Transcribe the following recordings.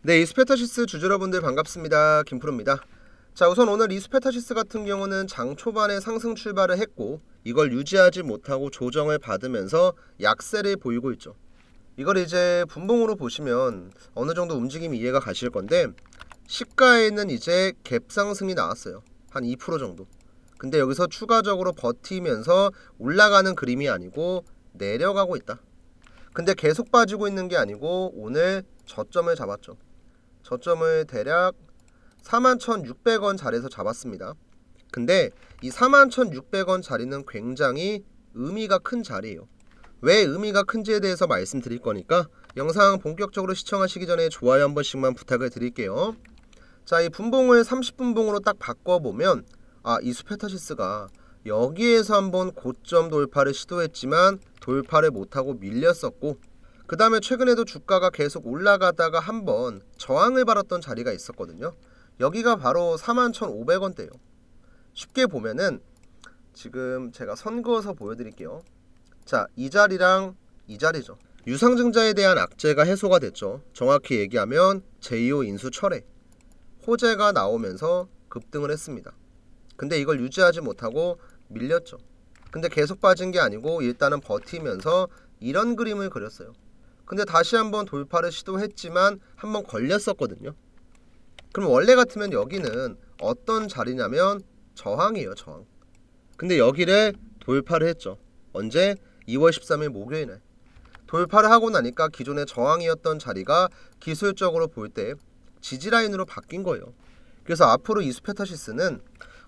네, 이스페타시스 주주여러분들 반갑습니다. 김프로입니다. 자, 우선 오늘 이스페타시스 같은 경우는 장 초반에 상승 출발을 했고 이걸 유지하지 못하고 조정을 받으면서 약세를 보이고 있죠. 이걸 이제 분봉으로 보시면 어느 정도 움직임이 이해가 가실 건데, 시가에는 이제 갭 상승이 나왔어요. 한 2% 정도. 근데 여기서 추가적으로 버티면서 올라가는 그림이 아니고 내려가고 있다. 근데 계속 빠지고 있는 게 아니고 오늘 저점을 잡았죠. 저점을 대략 41,600원 자리에서 잡았습니다. 근데 이 41,600원 자리는 굉장히 의미가 큰 자리예요. 왜 의미가 큰지에 대해서 말씀드릴 거니까 영상 본격적으로 시청하시기 전에 좋아요 한 번씩만 부탁을 드릴게요. 자, 이 분봉을 30분봉으로 딱 바꿔보면 이스페타시스가 여기에서 한번 고점 돌파를 시도했지만 돌파를 못하고 밀렸었고, 그 다음에 최근에도 주가가 계속 올라가다가 한번 저항을 받았던 자리가 있었거든요. 여기가 바로 41,500원대예요. 쉽게 보면은 지금 제가 선 그어서 보여드릴게요. 자, 이 자리랑 이 자리죠. 유상증자에 대한 악재가 해소가 됐죠. 정확히 얘기하면 제2호 인수 철회, 호재가 나오면서 급등을 했습니다. 근데 이걸 유지하지 못하고 밀렸죠. 근데 계속 빠진 게 아니고 일단은 버티면서 이런 그림을 그렸어요. 근데 다시 한번 돌파를 시도했지만 한번 걸렸었거든요. 그럼 원래 같으면 여기는 어떤 자리냐면 저항이에요, 저항. 근데 여기를 돌파를 했죠. 언제? 2월 13일 목요일에 돌파를 하고 나니까 기존의 저항이었던 자리가 기술적으로 볼 때 지지라인으로 바뀐 거예요. 그래서 앞으로 이스페타시스는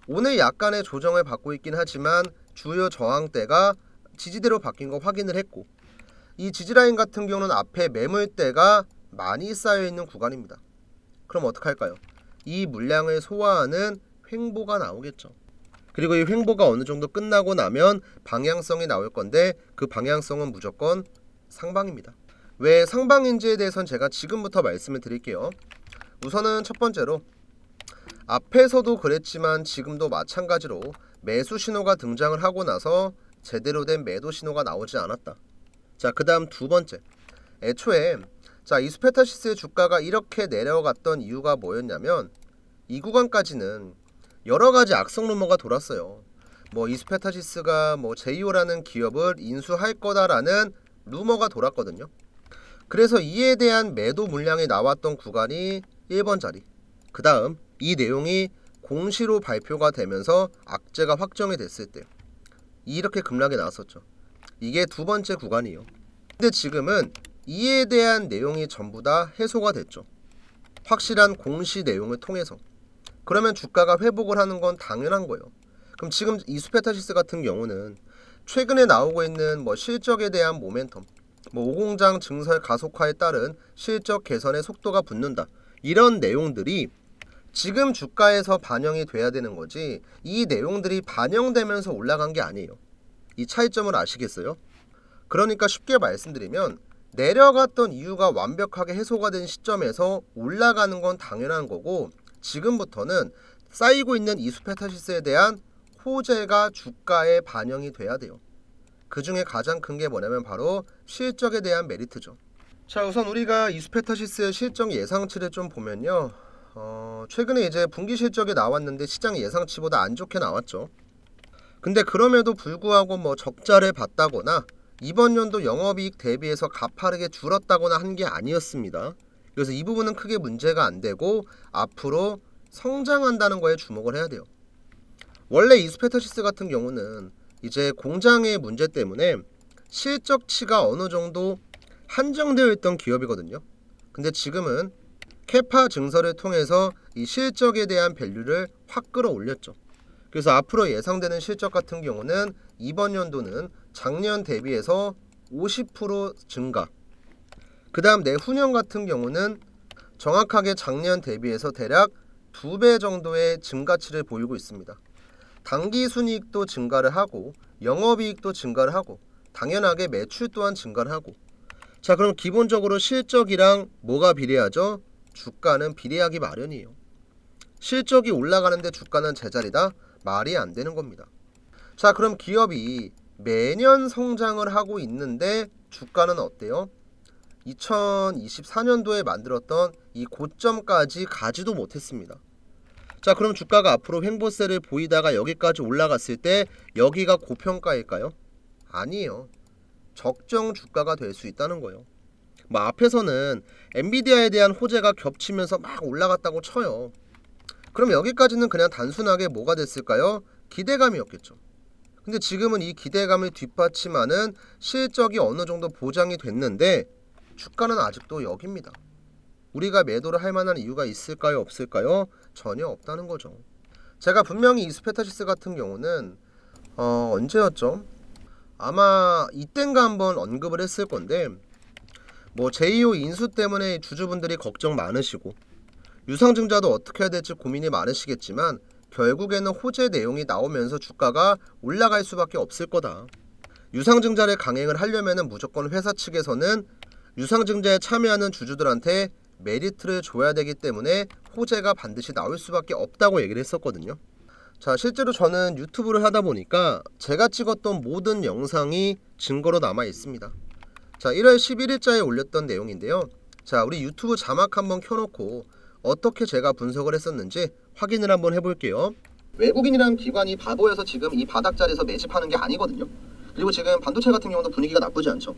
오늘 약간의 조정을 받고 있긴 하지만 주요 저항대가 지지대로 바뀐 거 확인을 했고, 이 지지라인 같은 경우는 앞에 매물대가 많이 쌓여있는 구간입니다. 그럼 어떡할까요? 이 물량을 소화하는 횡보가 나오겠죠. 그리고 이 횡보가 어느 정도 끝나고 나면 방향성이 나올 건데, 그 방향성은 무조건 상방입니다. 왜 상방인지에 대해서는 제가 지금부터 말씀을 드릴게요. 우선은 첫 번째로, 앞에서도 그랬지만 지금도 마찬가지로 매수 신호가 등장을 하고 나서 제대로 된 매도 신호가 나오지 않았다. 자, 그 다음 두 번째, 애초에 이스페타시스의 주가가 이렇게 내려갔던 이유가 뭐였냐면, 이 구간까지는 여러가지 악성 루머가 돌았어요. 이스페타시스가 제2호라는 기업을 인수할 거다라는 루머가 돌았거든요. 그래서 이에 대한 매도 물량이 나왔던 구간이 1번 자리, 그 다음 이 내용이 공시로 발표가 되면서 악재가 확정이 됐을 때 이렇게 급락이 나왔었죠. 이게 두 번째 구간이에요. 근데 지금은 이에 대한 내용이 전부 다 해소가 됐죠. 확실한 공시 내용을 통해서. 그러면 주가가 회복을 하는 건 당연한 거예요. 그럼 지금 이스페타시스 같은 경우는 최근에 나오고 있는 실적에 대한 모멘텀, 오공장 증설 가속화에 따른 실적 개선의 속도가 붙는다, 이런 내용들이 지금 주가에서 반영이 돼야 되는 거지, 이 내용들이 반영되면서 올라간 게 아니에요. 이 차이점을 아시겠어요? 그러니까 쉽게 말씀드리면 내려갔던 이유가 완벽하게 해소가 된 시점에서 올라가는 건 당연한 거고, 지금부터는 쌓이고 있는 이스페타시스에 대한 호재가 주가에 반영이 돼야 돼요. 그 중에 가장 큰 게 뭐냐면 바로 실적에 대한 메리트죠. 자, 우선 우리가 이스페타시스의 실적 예상치를 좀 보면요, 최근에 이제 분기 실적이 나왔는데 시장 예상치보다 안 좋게 나왔죠. 근데 그럼에도 불구하고 적자를 봤다거나 이번 연도 영업이익 대비해서 가파르게 줄었다거나 한 게 아니었습니다. 그래서 이 부분은 크게 문제가 안 되고 앞으로 성장한다는 거에 주목을 해야 돼요. 원래 이스페타시스 같은 경우는 이제 공장의 문제 때문에 실적치가 어느 정도 한정되어 있던 기업이거든요. 근데 지금은 캐파 증설을 통해서 이 실적에 대한 밸류를 확 끌어올렸죠. 그래서 앞으로 예상되는 실적 같은 경우는 이번 연도는 작년 대비해서 50% 증가, 그 다음 내후년 같은 경우는 정확하게 작년 대비해서 대략 2배 정도의 증가치를 보이고 있습니다. 당기순이익도 증가를 하고 영업이익도 증가를 하고 당연하게 매출 또한 증가를 하고. 자, 그럼 기본적으로 실적이랑 뭐가 비례하죠? 주가는 비례하기 마련이에요. 실적이 올라가는데 주가는 제자리다? 말이 안 되는 겁니다. 자, 그럼 기업이 매년 성장을 하고 있는데 주가는 어때요? 2024년도에 만들었던 이 고점까지 가지도 못했습니다. 자, 그럼 주가가 앞으로 횡보세를 보이다가 여기까지 올라갔을 때 여기가 고평가일까요? 아니에요. 적정 주가가 될 수 있다는 거예요. 뭐 앞에서는 엔비디아에 대한 호재가 겹치면서 막 올라갔다고 쳐요. 그럼 여기까지는 그냥 단순하게 뭐가 됐을까요? 기대감이었겠죠. 근데 지금은 이 기대감을 뒷받침하는 실적이 어느 정도 보장이 됐는데 주가는 아직도 여기입니다. 우리가 매도를 할 만한 이유가 있을까요? 없을까요? 전혀 없다는 거죠. 제가 분명히 이스페타시스 같은 경우는 언제였죠? 아마 이땐가 한번 언급을 했을 건데 뭐 제2호 인수 때문에 주주분들이 걱정 많으시고 유상증자도 어떻게 해야 될지 고민이 많으시겠지만 결국에는 호재 내용이 나오면서 주가가 올라갈 수밖에 없을 거다. 유상증자를 강행을 하려면 무조건 회사 측에서는 유상증자에 참여하는 주주들한테 메리트를 줘야 되기 때문에 호재가 반드시 나올 수밖에 없다고 얘기를 했었거든요. 자, 실제로 저는 유튜브를 하다 보니까 제가 찍었던 모든 영상이 증거로 남아 있습니다. 자, 1월 11일자에 올렸던 내용인데요. 자, 우리 유튜브 자막 한번 켜놓고 어떻게 제가 분석을 했었는지 확인을 한번 해볼게요. 외국인이란 기관이 바보여서 지금 이 바닥자리에서 매집하는 게 아니거든요. 그리고 지금 반도체 같은 경우도 분위기가 나쁘지 않죠.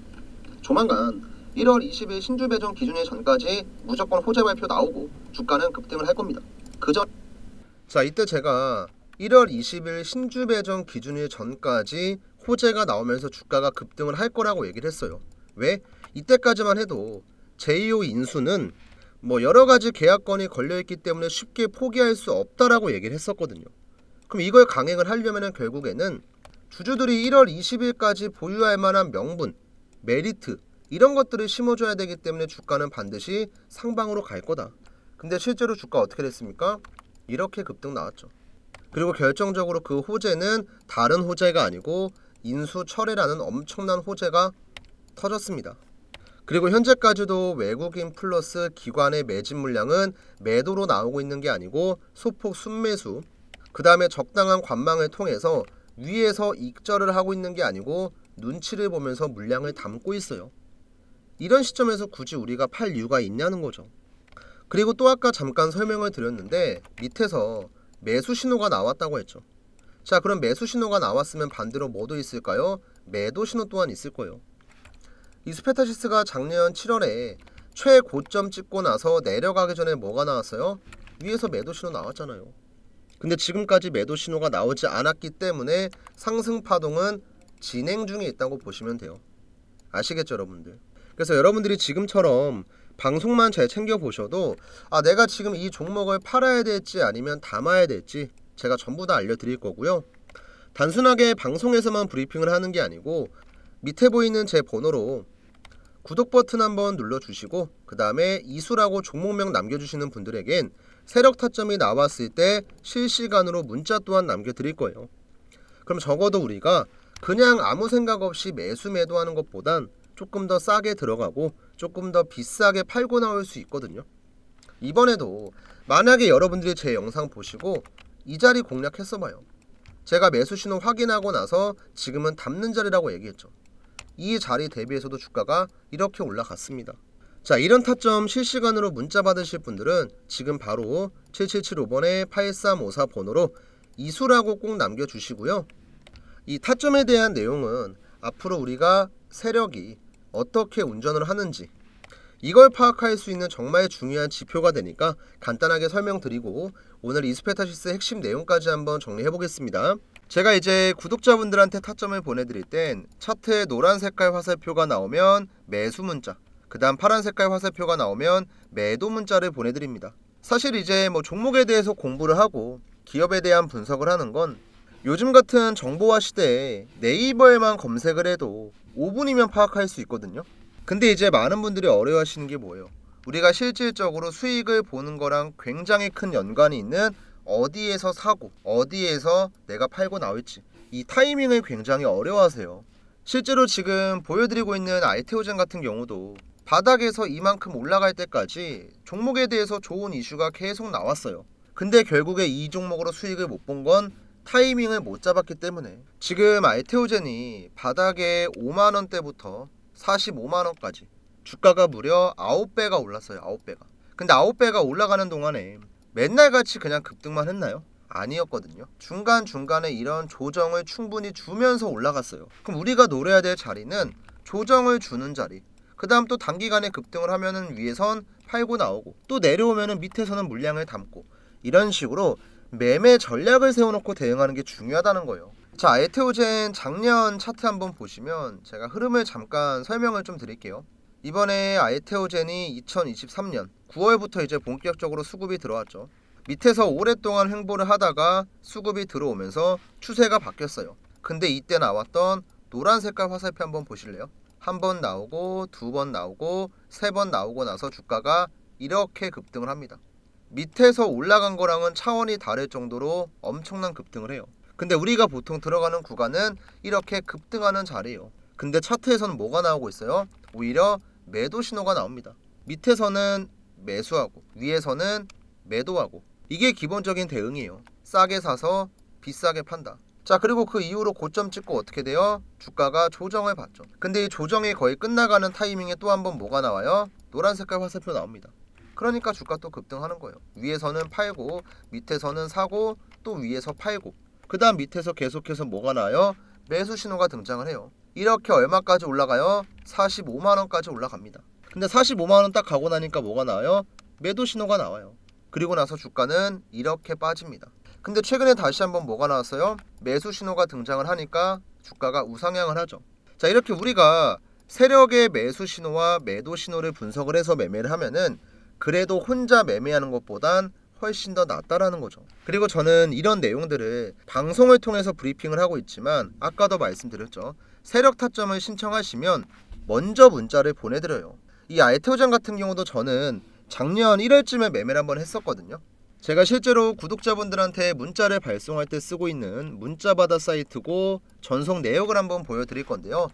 조만간 1월 20일 신주 배정 기준일 전까지 무조건 호재 발표 나오고 주가는 급등을 할 겁니다. 자, 이때 제가 1월 20일 신주 배정 기준일 전까지 호재가 나오면서 주가가 급등을 할 거라고 얘기를 했어요. 왜? 이때까지만 해도 제2호 인수는 뭐 여러가지 계약건이 걸려있기 때문에 쉽게 포기할 수 없다라고 얘기를 했었거든요. 그럼 이걸 강행을 하려면 결국에는 주주들이 1월 20일까지 보유할 만한 명분, 메리트 이런 것들을 심어줘야 되기 때문에 주가는 반드시 상방으로 갈 거다. 근데 실제로 주가 어떻게 됐습니까? 이렇게 급등 나왔죠. 그리고 결정적으로 그 호재는 다른 호재가 아니고 인수 철회라는 엄청난 호재가 터졌습니다. 그리고 현재까지도 외국인 플러스 기관의 매집 물량은 매도로 나오고 있는 게 아니고 소폭 순매수, 그 다음에 적당한 관망을 통해서 위에서 익절을 하고 있는 게 아니고 눈치를 보면서 물량을 담고 있어요. 이런 시점에서 굳이 우리가 팔 이유가 있냐는 거죠. 그리고 또 아까 잠깐 설명을 드렸는데 밑에서 매수 신호가 나왔다고 했죠. 자, 그럼 매수 신호가 나왔으면 반대로 뭐도 있을까요? 매도 신호 또한 있을 거예요. 이스페타시스가 작년 7월에 최고점 찍고 나서 내려가기 전에 뭐가 나왔어요? 위에서 매도 신호 나왔잖아요. 근데 지금까지 매도 신호가 나오지 않았기 때문에 상승 파동은 진행 중에 있다고 보시면 돼요. 아시겠죠, 여러분들? 그래서 여러분들이 지금처럼 방송만 잘 챙겨보셔도 내가 지금 이 종목을 팔아야 될지 아니면 담아야 될지 제가 전부 다 알려드릴 거고요. 단순하게 방송에서만 브리핑을 하는 게 아니고 밑에 보이는 제 번호로 구독 버튼 한번 눌러주시고 그 다음에 이수라고 종목명 남겨주시는 분들에겐 세력 타점이 나왔을 때 실시간으로 문자 또한 남겨드릴 거예요. 그럼 적어도 우리가 그냥 아무 생각 없이 매수 매도하는 것보단 조금 더 싸게 들어가고 조금 더 비싸게 팔고 나올 수 있거든요. 이번에도 만약에 여러분들이 제 영상 보시고 이 자리 공략했어봐요. 제가 매수 신호 확인하고 나서 지금은 담는 자리라고 얘기했죠. 이 자리 대비해서도 주가가 이렇게 올라갔습니다. 자, 이런 타점 실시간으로 문자 받으실 분들은 지금 바로 7775번에 8354 번호로 이수라고 꼭 남겨주시고요. 이 타점에 대한 내용은 앞으로 우리가 세력이 어떻게 운전을 하는지 이걸 파악할 수 있는 정말 중요한 지표가 되니까 간단하게 설명드리고 오늘 이스페타시스 핵심 내용까지 한번 정리해 보겠습니다. 제가 이제 구독자분들한테 타점을 보내드릴 땐 차트에 노란 색깔 화살표가 나오면 매수 문자, 그 다음 파란 색깔 화살표가 나오면 매도 문자를 보내드립니다. 사실 이제 뭐 종목에 대해서 공부를 하고 기업에 대한 분석을 하는 건 요즘 같은 정보화 시대에 네이버에만 검색을 해도 5분이면 파악할 수 있거든요. 근데 이제 많은 분들이 어려워하시는 게 뭐예요? 우리가 실질적으로 수익을 보는 거랑 굉장히 큰 연관이 있는 어디에서 사고 어디에서 내가 팔고 나올지 이 타이밍을 굉장히 어려워하세요. 실제로 지금 보여드리고 있는 알테오젠 같은 경우도 바닥에서 이만큼 올라갈 때까지 종목에 대해서 좋은 이슈가 계속 나왔어요. 근데 결국에 이 종목으로 수익을 못 본 건 타이밍을 못 잡았기 때문에 지금 알테오젠이 바닥에 5만원대부터 45만원까지 주가가 무려 9배가 올랐어요. 9배가. 근데 9배가 올라가는 동안에 맨날 같이 그냥 급등만 했나요? 아니었거든요. 중간중간에 이런 조정을 충분히 주면서 올라갔어요. 그럼 우리가 노려야 될 자리는 조정을 주는 자리, 그 다음 또 단기간에 급등을 하면은 위에선 팔고 나오고, 또 내려오면은 밑에서는 물량을 담고, 이런 식으로 매매 전략을 세워놓고 대응하는 게 중요하다는 거예요. 자, 아이테오젠 작년 차트 한번 보시면 제가 흐름을 잠깐 설명을 좀 드릴게요. 이번에 아이테오젠이 2023년 9월부터 이제 본격적으로 수급이 들어왔죠. 밑에서 오랫동안 횡보를 하다가 수급이 들어오면서 추세가 바뀌었어요. 근데 이때 나왔던 노란 색깔 화살표 한번 보실래요? 한 번 나오고, 두 번 나오고, 세 번 나오고 나서 주가가 이렇게 급등을 합니다. 밑에서 올라간 거랑은 차원이 다를 정도로 엄청난 급등을 해요. 근데 우리가 보통 들어가는 구간은 이렇게 급등하는 자리예요. 근데 차트에서는 뭐가 나오고 있어요? 오히려 매도 신호가 나옵니다. 밑에서는 매수하고 위에서는 매도하고, 이게 기본적인 대응이에요. 싸게 사서 비싸게 판다. 자, 그리고 그 이후로 고점 찍고 어떻게 돼요? 주가가 조정을 받죠. 근데 이 조정이 거의 끝나가는 타이밍에 또 한 번 뭐가 나와요? 노란 색깔 화살표 나옵니다. 그러니까 주가 또 급등하는 거예요. 위에서는 팔고, 밑에서는 사고, 또 위에서 팔고, 그 다음 밑에서 계속해서 뭐가 나와요? 매수 신호가 등장을 해요. 이렇게 얼마까지 올라가요? 45만원까지 올라갑니다. 근데 45만원 딱 가고 나니까 뭐가 나와요? 매도 신호가 나와요. 그리고 나서 주가는 이렇게 빠집니다. 근데 최근에 다시 한번 뭐가 나왔어요? 매수 신호가 등장을 하니까 주가가 우상향을 하죠. 자, 이렇게 우리가 세력의 매수 신호와 매도 신호를 분석을 해서 매매를 하면은 그래도 혼자 매매하는 것보단 훨씬 더 낫다라는 거죠. 그리고 저는 이런 내용들을 방송을 통해서 브리핑을 하고 있지만, 아까도 말씀드렸죠. 세력 타점을 신청하시면 먼저 문자를 보내드려요. 이 아이테오젠 같은 경우도 저는 작년 1월쯤에 매매를 한번 했었거든요. 제가 실제로 구독자분들한테 문자를 발송할 때 쓰고 있는 문자바다 사이트고, 전송 내역을 한번 보여드릴 건데요.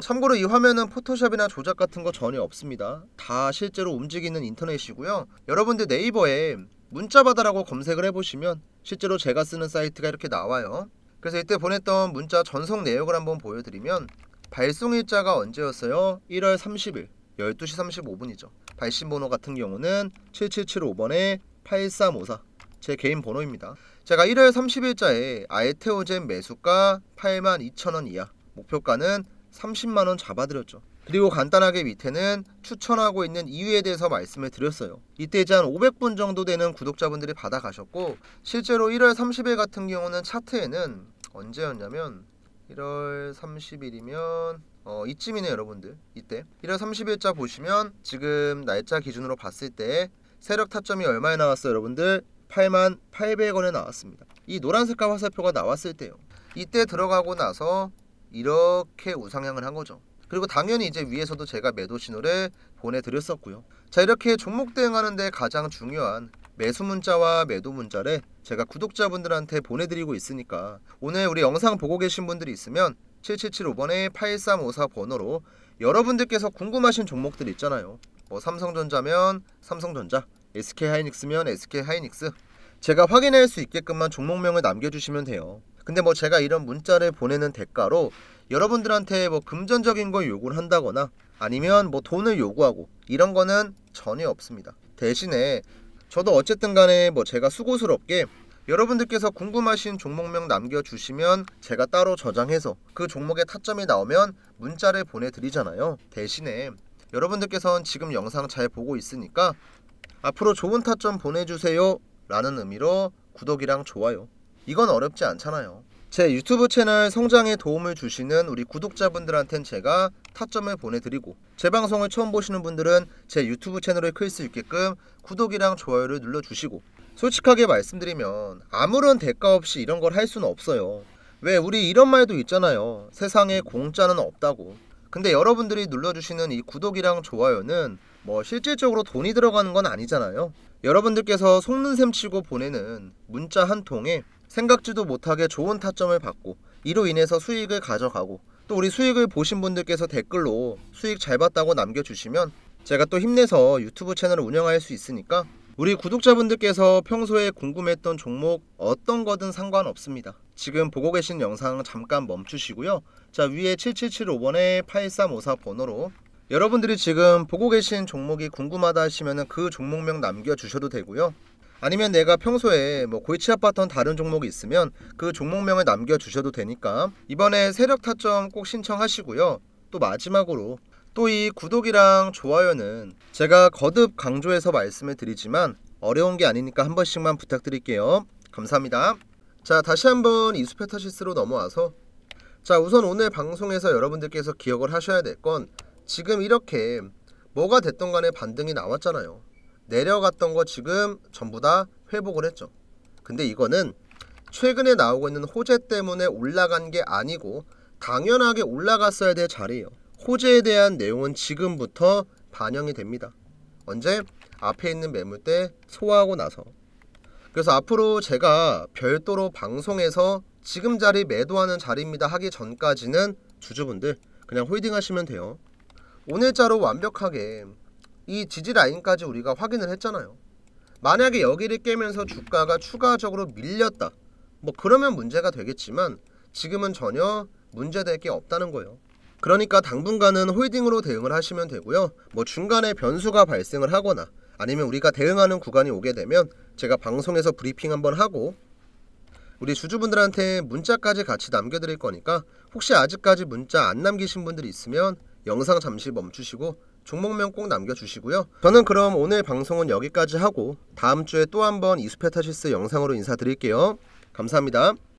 참고로 이 화면은 포토샵이나 조작 같은 거 전혀 없습니다. 다 실제로 움직이는 인터넷이고요. 여러분들 네이버에 문자바다라고 검색을 해보시면 실제로 제가 쓰는 사이트가 이렇게 나와요. 그래서 이때 보냈던 문자 전송 내역을 한번 보여드리면, 발송일자가 언제였어요? 1월 30일 12시 35분이죠. 발신번호 같은 경우는 7775번에 8354, 제 개인 번호입니다. 제가 1월 30일자에 아이테오젠 매수가 82,000원 이하, 목표가는 30만원 잡아드렸죠. 그리고 간단하게 밑에는 추천하고 있는 이유에 대해서 말씀을 드렸어요. 이때 이제 한 500분 정도 되는 구독자분들이 받아가셨고, 실제로 1월 30일 같은 경우는 차트에는 언제였냐면 1월 30일이면 이쯤이네요 여러분들. 이때 1월 30일자 보시면 지금 날짜 기준으로 봤을 때 세력 타점이 얼마에 나왔어요 여러분들? 88,800원에 나왔습니다. 이 노란 색깔 화살표가 나왔을 때요. 이때 들어가고 나서 이렇게 우상향을 한 거죠. 그리고 당연히 이제 위에서도 제가 매도 신호를 보내드렸었고요. 자, 이렇게 종목 대응하는데 가장 중요한 매수 문자와 매도 문자를 제가 구독자분들한테 보내드리고 있으니까, 오늘 우리 영상 보고 계신 분들이 있으면 7775번에 8354 번호로 여러분들께서 궁금하신 종목들 있잖아요. 뭐 삼성전자면 삼성전자, SK하이닉스면 SK하이닉스, 제가 확인할 수 있게끔만 종목명을 남겨주시면 돼요. 근데 뭐 제가 이런 문자를 보내는 대가로 여러분들한테 뭐 금전적인 걸 요구를 한다거나 아니면 뭐 돈을 요구하고 이런 거는 전혀 없습니다. 대신에 저도 어쨌든 간에 뭐 제가 수고스럽게 여러분들께서 궁금하신 종목명 남겨주시면 제가 따로 저장해서 그 종목의 타점이 나오면 문자를 보내드리잖아요. 대신에 여러분들께서는 지금 영상 잘 보고 있으니까 앞으로 좋은 타점 보내주세요 라는 의미로 구독이랑 좋아요, 이건 어렵지 않잖아요. 제 유튜브 채널 성장에 도움을 주시는 우리 구독자분들한텐 제가 타점을 보내드리고, 제 방송을 처음 보시는 분들은 제 유튜브 채널을 클 수 있게끔 구독이랑 좋아요를 눌러주시고, 솔직하게 말씀드리면 아무런 대가 없이 이런 걸 할 수는 없어요. 왜, 우리 이런 말도 있잖아요. 세상에 공짜는 없다고. 근데 여러분들이 눌러주시는 이 구독이랑 좋아요는 뭐 실질적으로 돈이 들어가는 건 아니잖아요. 여러분들께서 속는 셈 치고 보내는 문자 한 통에 생각지도 못하게 좋은 타점을 받고, 이로 인해서 수익을 가져가고, 또 우리 수익을 보신 분들께서 댓글로 수익 잘 봤다고 남겨주시면 제가 또 힘내서 유튜브 채널을 운영할 수 있으니까, 우리 구독자분들께서 평소에 궁금했던 종목 어떤 거든 상관없습니다. 지금 보고 계신 영상 잠깐 멈추시고요. 자, 위에 7775번에 8354 번호로 여러분들이 지금 보고 계신 종목이 궁금하다 하시면 그 종목명 남겨주셔도 되고요. 아니면 내가 평소에 골치아팠던 다른 종목이 있으면 그 종목명을 남겨주셔도 되니까 이번에 세력 타점 꼭 신청하시고요. 또 마지막으로 또 이 구독이랑 좋아요는 제가 거듭 강조해서 말씀을 드리지만 어려운 게 아니니까 한 번씩만 부탁드릴게요. 감사합니다. 자, 다시 한번 이수페타시스로 넘어와서 자, 우선 오늘 방송에서 여러분들께서 기억을 하셔야 될 건 지금 이렇게 뭐가 됐던 간에 반등이 나왔잖아요. 내려갔던 거 지금 전부 다 회복을 했죠. 근데 이거는 최근에 나오고 있는 호재 때문에 올라간 게 아니고 당연하게 올라갔어야 될 자리예요. 호재에 대한 내용은 지금부터 반영이 됩니다. 언제? 앞에 있는 매물대 소화하고 나서. 그래서 앞으로 제가 별도로 방송에서 지금 자리 매도하는 자리입니다 하기 전까지는 주주분들 그냥 홀딩 하시면 돼요. 오늘자로 완벽하게 이 지지 라인까지 우리가 확인을 했잖아요. 만약에 여기를 깨면서 주가가 추가적으로 밀렸다, 그러면 문제가 되겠지만 지금은 전혀 문제될 게 없다는 거예요. 그러니까 당분간은 홀딩으로 대응을 하시면 되고요. 중간에 변수가 발생을 하거나 아니면 우리가 대응하는 구간이 오게 되면 제가 방송에서 브리핑 한번 하고 우리 주주분들한테 문자까지 같이 남겨드릴 거니까 혹시 아직까지 문자 안 남기신 분들이 있으면 영상 잠시 멈추시고 종목명 꼭 남겨주시고요. 저는 그럼 오늘 방송은 여기까지 하고 다음 주에 또 한번 이수페타시스 영상으로 인사드릴게요. 감사합니다.